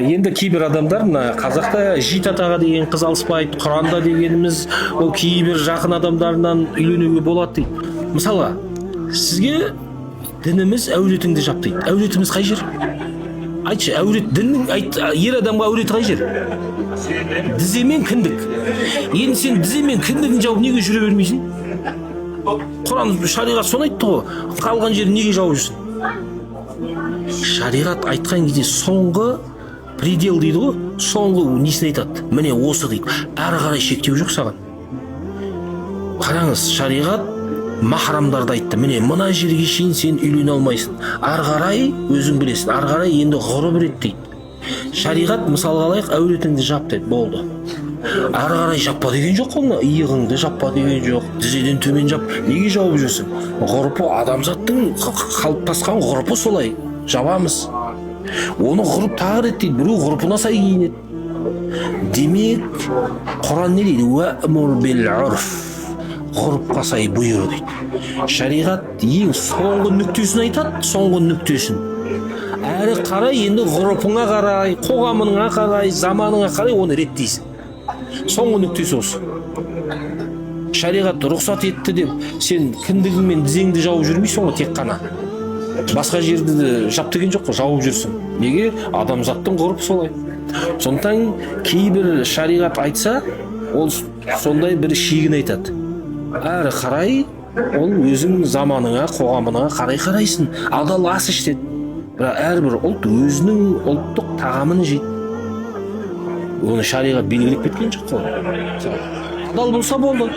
Енді кейбір адамдар мына қазақта жит атаға деген қыз алыспайды, Құранда дегеніміз ол кейбір жақын адамдарынан үйленуге болады дейді. Мысалға, сізге дініміз әулетіңді жап дейді. Әулетіміз қай жер? Айтшы, әулет діннің ер адамға әулеті қай жер? Тізе мен кіндік. Енді сен тізе мен кіндігін жауып неге жүре бермейсің? Құран, шариғат соны айтты ғой. Қалған жерін неге жауып жүрсің? Шариғат айтқан кезде соңғы предел дейді ғой, соңғы несін айтады? Міне осы дейді. Әрі қарай шектеу жоқ саған. Қараңыз, шариғат махрамдарды айтты. Міне мына жерге шейін сен үйлене алмайсың. Ары қарай өзің білесің. Ары қарай енді ғұрып рет дейді. Шариғат мысалға алайық, әулетіңді жап деді, болды. Ары қарай жаппа деген жоқ қой, иығыңды жаппа деген жоқ, тізеден төмен жап. Неге жауып жүрсің? Ғұрпы адамзаттың қалыптасқан ғұрпы солай. Жабамыз. Оны ғұрып тағыр дейді, біреу ғұрпына сай киінеді. Демек, Құран не дейді? Уәмур бил урф. Ғұрыпқа сай бұйыр дейді. Шариғат ең соңғы нүктесін айтады, соңғы нүктесін. Әрі қарай енді ғұрпыңа қарай, қоғамыңа қарай, заманыңа қарай оны реттейсің. Соңғы нүктесі осы. Шариғат рұқсат етті деп, сен кіндігің мен тізеңді жауып жүрмейсің ғой тек қана. Басқа жерді жап деген жоқ қой, жауып жүрсің. Неге? Адамзаттың ғұрпы солай. Сондықтан кейбір шариғат айтса, ол сондай бір шегін айтады. Әрі қарай ол өзің заманыңа, қоғамыңа қарайсың. Адал ас іш деді. Бірақ әрбір ұлт өзінің ұлттық тағамын жейді. Оны шариғат белгілеп кеткен жоқ қой. Адал болса болды.